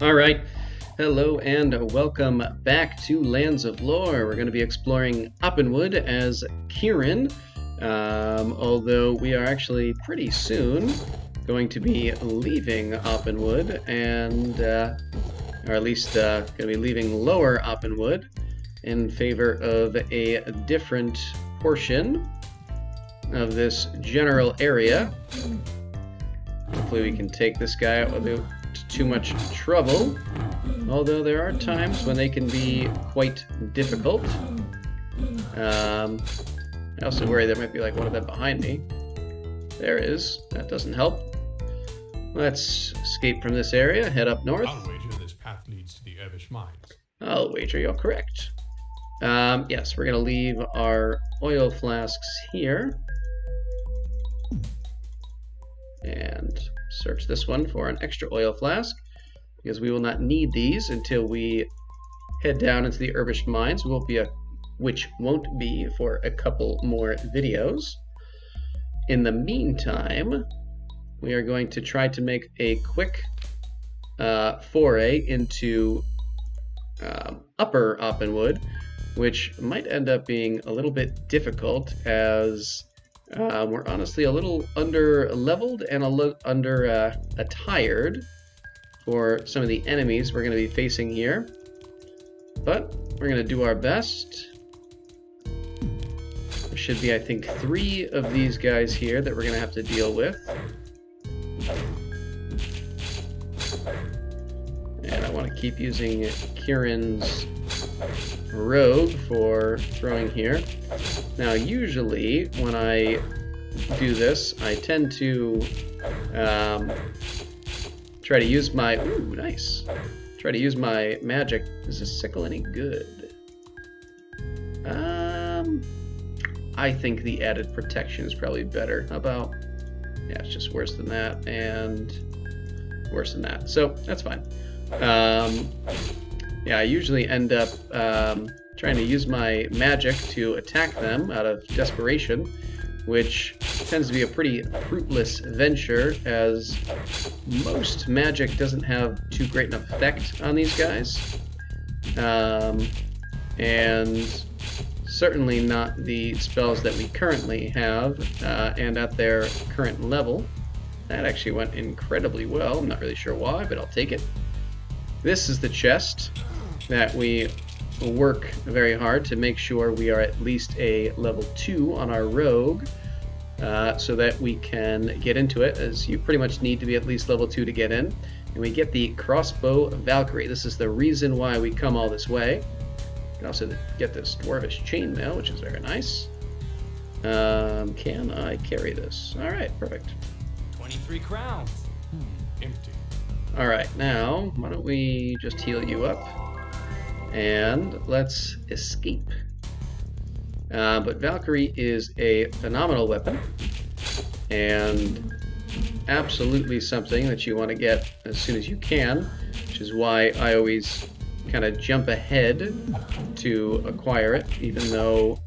All right. Hello and welcome back to Lands of Lore. We're going to be exploring Opinwood as Kieran, although we are actually pretty soon going to be leaving Opinwood, and or at least going to be leaving Lower Opinwood in favor of a different portion of this general area. Hopefully we can take this guy out without too much trouble, although there are times when they can be quite difficult. I also worry there might be like one of them behind me. There is. That doesn't help. Let's escape from this area, head up north. I'll wager this path leads to the Erbish mines. I'll wager you're correct. Yes, we're going to leave our oil flasks here. And search this one for an extra oil flask, because we will not need these until we head down into the Erbish mines, which won't be for a couple more videos. In the meantime, we are going to try to make a quick foray into Upper Opinwood, which might end up being a little bit difficult as we're honestly a little under-leveled and a little under-attired for some of the enemies we're going to be facing here. But we're going to do our best. There should be, I think, 3 of these guys here that we're going to have to deal with. And I want to keep using Kieran's rogue for throwing here. Now, usually when I do this, I tend to try to use my try to use my magic. Is this sickle any good? I think the added protection is probably better. How about, yeah, it's just worse than that and worse than that, so that's fine. Yeah, I usually end up trying to use my magic to attack them out of desperation, which tends to be a pretty fruitless venture, as most magic doesn't have too great an effect on these guys. And certainly not the spells that we currently have and at their current level. That actually went incredibly well. I'm not really sure why, but I'll take it. This is the chest that we work very hard to make sure we are at least a level 2 on our rogue, so that we can get into it, as you pretty much need to be at least level 2 to get in. And we get the crossbow Valkyrie. This is the reason why we come all this way. We can also get this dwarvish chainmail, which is very nice. Can I carry this? All right, perfect. 23 crowns. Empty. All right, now why don't we just heal you up and let's escape. But Valkyrie is a phenomenal weapon and absolutely something that you want to get as soon as you can, which is why I always kind of jump ahead to acquire it, even though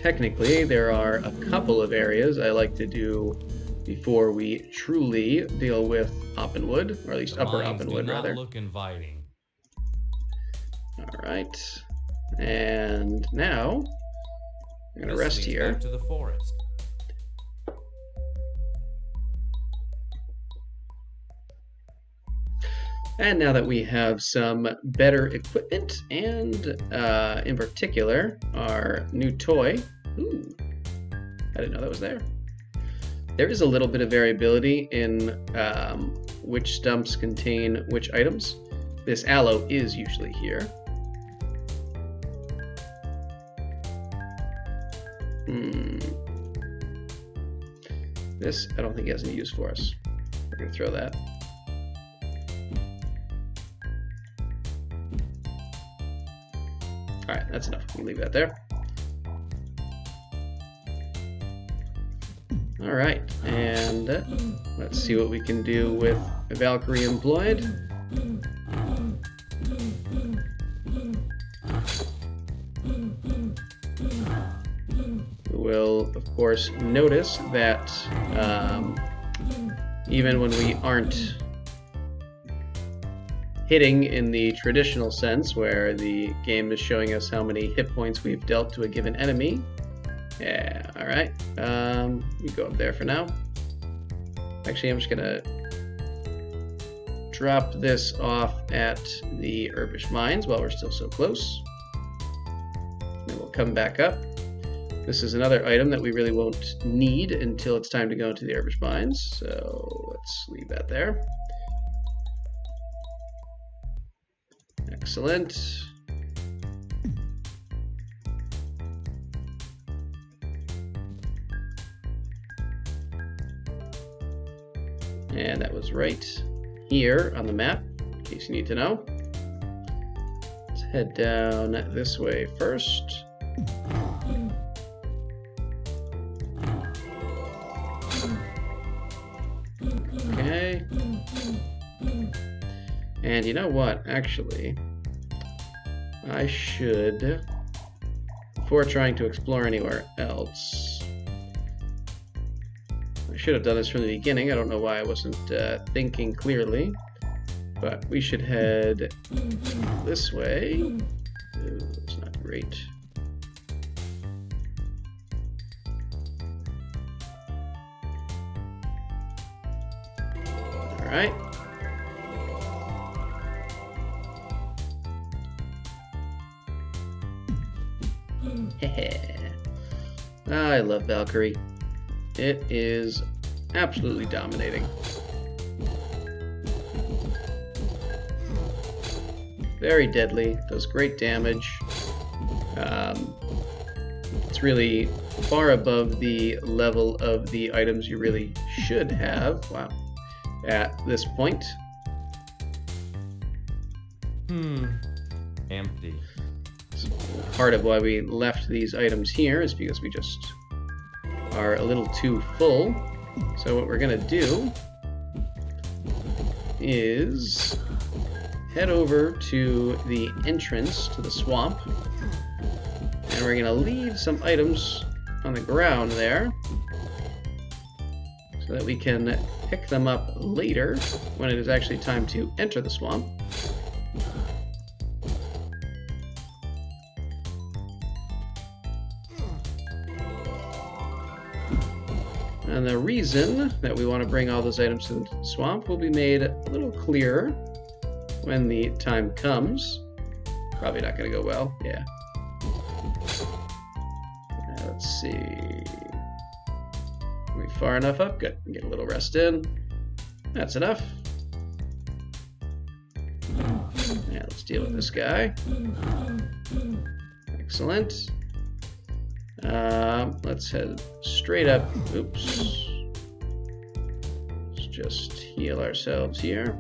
technically there are a couple of areas I like to do before we truly deal with Opinwood, or at least Upper Opinwood, rather. Look inviting. All right, and now I'm gonna rest here. Back to the forest. And now that we have some better equipment, and in particular our new toy. Ooh, I didn't know that was there. There is a little bit of variability in which stumps contain which items. This aloe is usually here. This I don't think has any use for us. We're going to throw that. Alright, that's enough. We can leave that there. Alright, and let's see what we can do with Valkyrie employed. We will, of course, notice that even when we aren't hitting in the traditional sense, where the game is showing us how many hit points we've dealt to a given enemy. Yeah, alright. You go up there for now. Actually, I'm just gonna drop this off at the Herbish Mines while we're still so close. Then we'll come back up. This is another item that we really won't need until it's time to go into the Herbish Mines, so let's leave that there. Excellent. And that was right here on the map, in case you need to know. Let's head down this way first. Okay. And you know what? Actually, I should, before trying to explore anywhere else, I should have done this from the beginning. I don't know why I wasn't thinking clearly, but we should head this way. Ooh, that's not great. All right. I love Valkyrie. It is absolutely dominating. Very deadly, does great damage. It's really far above the level of the items you really should have. Wow. At this point. Empty. Part of why we left these items here is because we just are a little too full. So what we're gonna do is head over to the entrance to the swamp, and we're gonna leave some items on the ground there so that we can pick them up later when it is actually time to enter the swamp. And the reason that we want to bring all those items to the swamp will be made a little clearer when the time comes. Probably not going to go well. Yeah. Let's see. Are we far enough up? Good. Get a little rest in. That's enough. Yeah, let's deal with this guy. Excellent. Let's head straight up. Oops. Let's just heal ourselves here.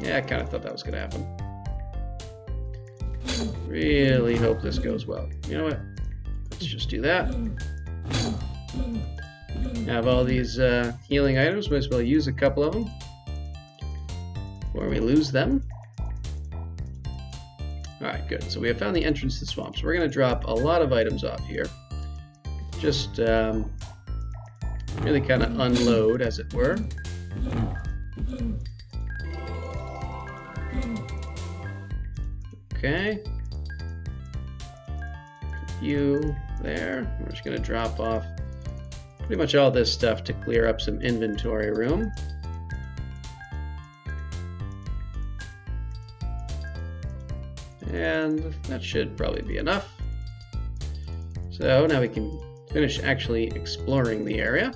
Yeah, I kind of thought that was going to happen. Really hope this goes well. You know what? Let's just do that. Have all these healing items. Might as well use a couple of them before we lose them. Alright, good. So we have found the entrance to the swamp. So we're going to drop a lot of items off here. Just really kind of unload, as it were. Okay. You there. We're just going to drop off pretty much all this stuff to clear up some inventory room. And that should probably be enough. So now we can finish actually exploring the area.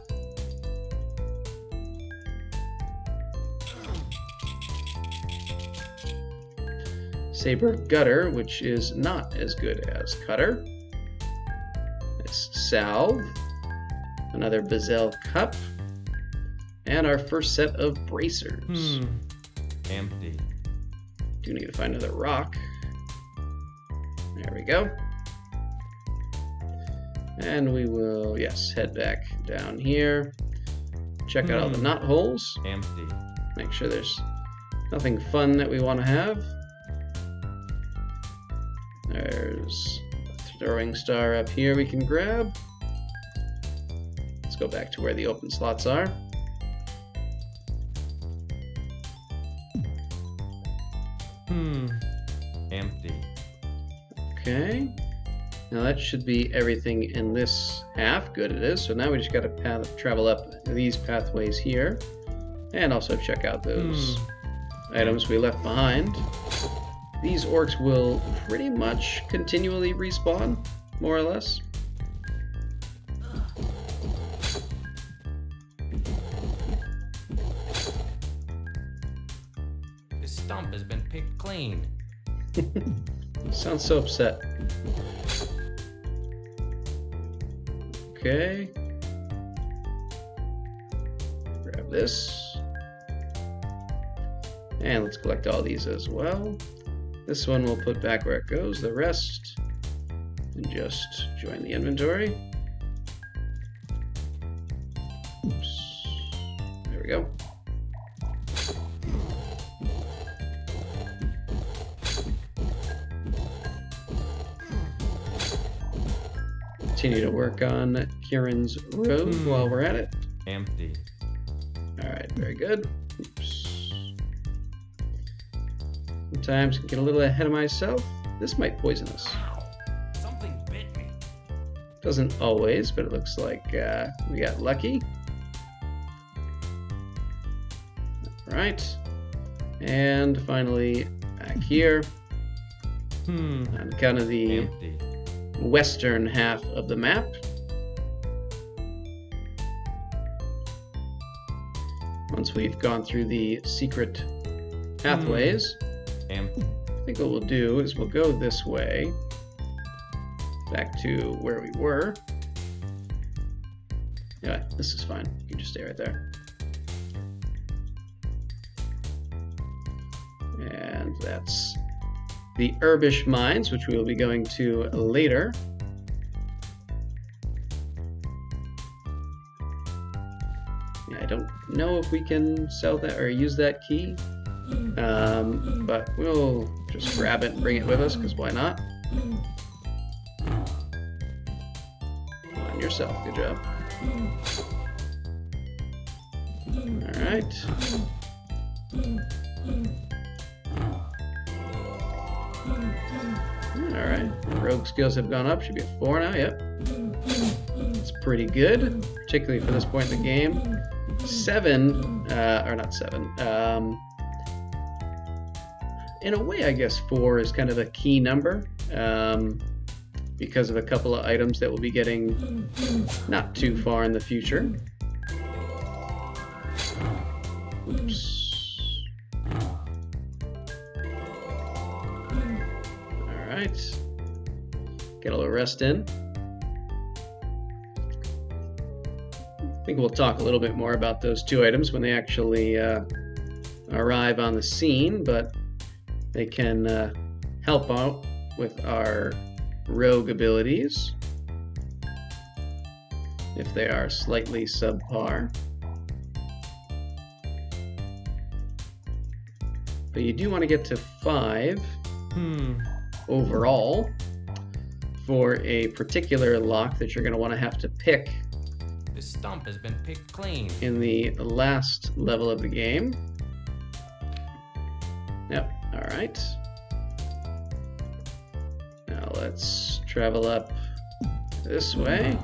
Saber Gutter, which is not as good as Cutter. This Salve. Another Bazel Cup. And our first set of bracers. Empty. Do need to find another rock. There we go. And we will, yes, head back down here. Check out all the knot holes. Empty. Make sure there's nothing fun that we want to have. There's a throwing star up here we can grab. Let's go back to where the open slots are. Empty. Okay. Now that should be everything in this half. Good it is. So now we just got to travel up these pathways here. And also check out those items we left behind. These orcs will pretty much continually respawn, more or less. The stump has been picked clean. Sounds so upset. Okay. Grab this. And let's collect all these as well. This one we'll put back where it goes. The rest, and just join the inventory. Oops. There we go. Continue to work on Kieran's road while we're at it. Empty. Alright, very good. Oops. Sometimes I can get a little ahead of myself. This might poison us. Something bit me. Doesn't always, but it looks like we got lucky. Alright. And finally, back here. On kind of the Empty. western half of the map. Once we've gone through the secret pathways, Empty. I think what we'll do is we'll go this way, back to where we were. Yeah, this is fine. You can just stay right there. And that's the Herbish Mines, which we will be going to later. Yeah, I don't know if we can sell that or use that key, but we'll just grab it and bring it with us, because why not? On yourself, good job. Alright. Alright, rogue skills have gone up. Should be a 4 now, yep. It's pretty good, particularly for this point in the game. 7, or not 7. In a way, I guess 4 is kind of a key number, because of a couple of items that we'll be getting not too far in the future. Oops. Alright. Get a little rest in. I think we'll talk a little bit more about those 2 items when they actually arrive on the scene, but they can help out with our rogue abilities if they are slightly subpar. But you do want to get to 5 overall for a particular lock that you're going to want to have to pick The stump has been picked clean. in the last level of the game. Yep, alright. Now let's travel up this way.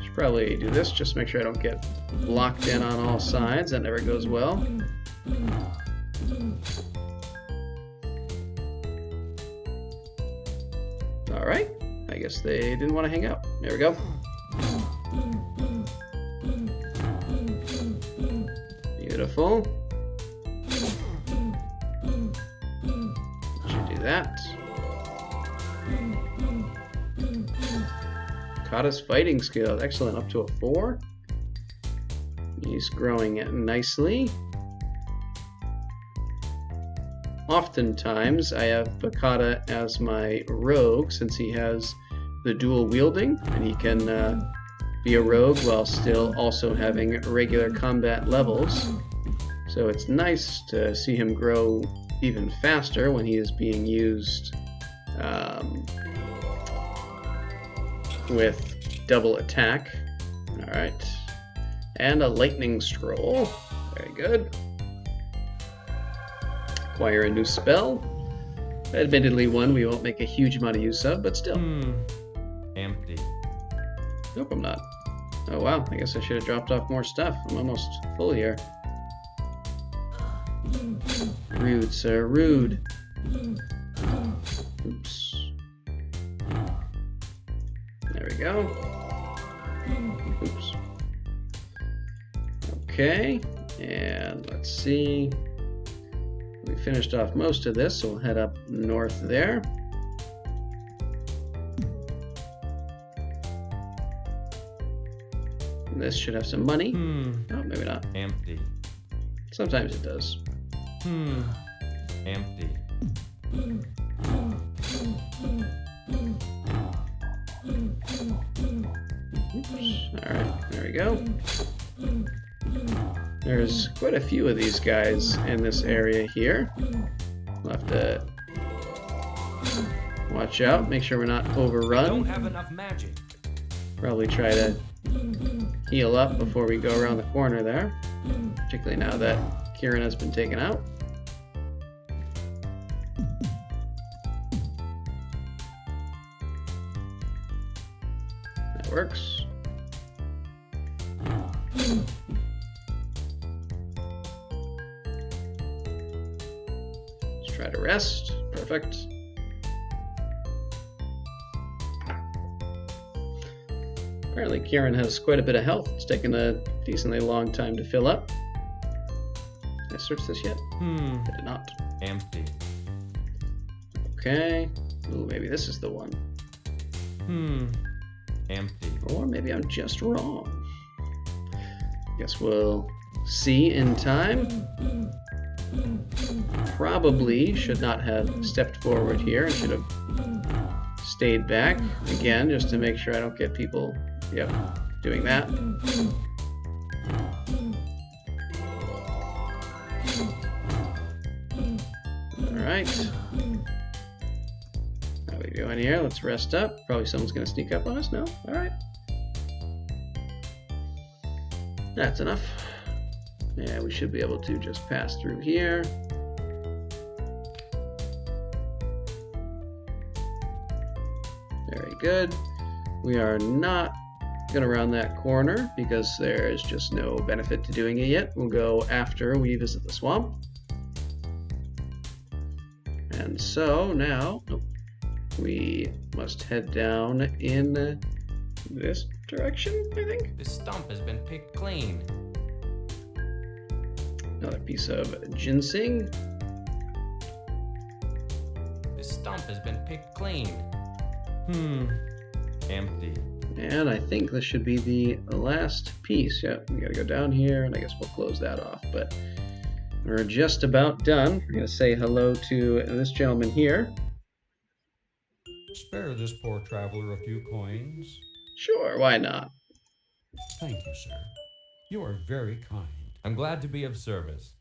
Should probably do this just to make sure I don't get blocked in on all sides. That never goes well. Alright, I guess they didn't want to hang out. There we go. Beautiful. Should do that. Kata's fighting skill, excellent, up to a 4. He's growing nicely. Oftentimes, I have Bakata as my rogue since he has the dual wielding, and he can be a rogue while still also having regular combat levels. So it's nice to see him grow even faster when he is being used with double attack. Alright. And a lightning scroll. Very good. acquire a new spell. Admittedly, one we won't make a huge amount of use of, but still. Empty. Nope, I'm not. Oh wow, I guess I should have dropped off more stuff. I'm almost full here. Rude, sir, rude. Oops. There we go. Oops. Okay, and let's see. We finished off most of this, so we'll head up north there. This should have some money. Oh, maybe not. Empty. Sometimes it does. Empty. Alright, there we go. There's quite a few of these guys in this area here. We'll have to watch out, make sure we're not Don't overrun. have enough magic. Probably try to heal up before we go around the corner there. Particularly now that Kieran has been taken out. That works. Let's try to rest. Perfect. Apparently Kieran has quite a bit of health. It's taken a decently long time to fill up. Did I search this yet? I did not. Empty. Okay. Ooh, maybe this is the one. Empty. Or maybe I'm just wrong. Guess we'll see in time. Probably should not have stepped forward here and should have stayed back again just to make sure I don't get people, doing that. Alright. How are we doing here? Let's rest up. Probably someone's going to sneak up on us. No? Alright. That's enough. Yeah, we should be able to just pass through here. Very good. We are not going to round that corner because there's just no benefit to doing it yet. We'll go after we visit the swamp. And so now we must head down in this direction, I think. This stump has been picked clean. Another piece of ginseng. This stump has been picked clean. Empty. And I think this should be the last piece. Yep, we gotta go down here, and I guess we'll close that off. But we're just about done. We're gonna say hello to this gentleman here. Spare this poor traveler a few coins. Sure, why not? Thank you, sir. You are very kind. I'm glad to be of service.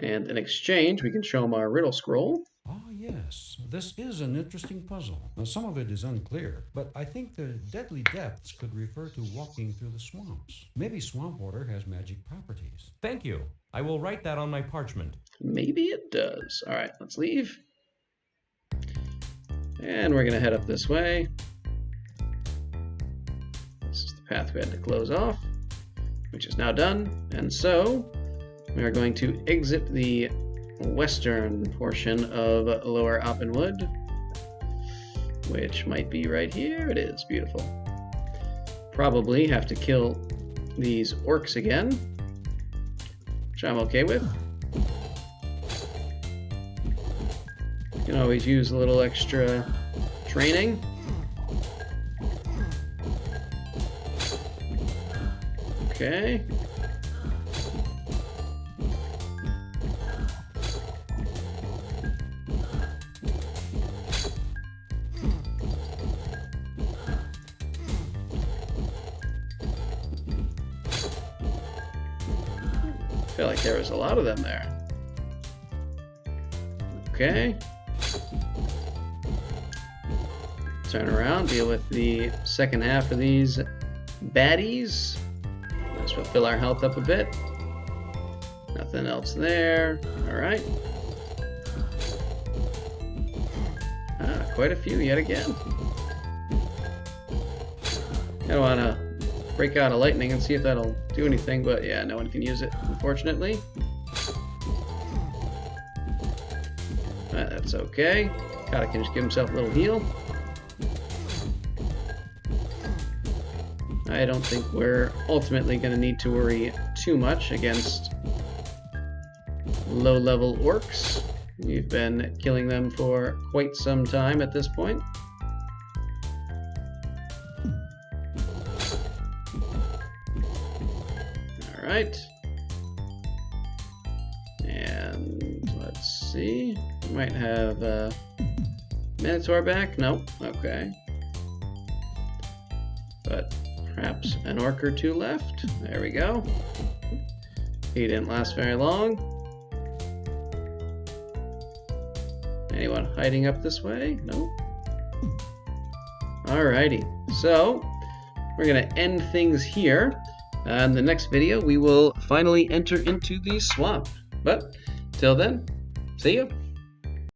And in exchange, we can show him our riddle scroll. Ah, yes. This is an interesting puzzle. Now, some of it is unclear, but I think the deadly depths could refer to walking through the swamps. Maybe swamp water has magic properties. Thank you. I will write that on my parchment. Maybe it does. All right, let's leave. And we're gonna head up this way. This is the path we had to close off, which is now done. And so we are going to exit the western portion of Lower Opinwood, which might be right here. It is. Beautiful. Probably have to kill these orcs again, which I'm okay with. You can always use a little extra training. Okay. I feel like there was a lot of them there. Okay. Turn around, deal with the second half of these baddies. Let's fill our health up a bit. Nothing else there. Alright. Quite a few yet again. I don't want to break out a lightning and see if that'll do anything, but yeah, no one can use it, unfortunately. That's okay. Kata can just give himself a little heal. I don't think we're ultimately going to need to worry too much against low-level orcs. We've been killing them for quite some time at this point. Alright. And let's see. We might have Minotaur back? Nope. Okay. But perhaps an orc or two left. There we go. He didn't last very long. Anyone hiding up this way? Nope. Alrighty. So, we're going to end things here. In the next video, we will finally enter into the swamp. But, till then, see ya.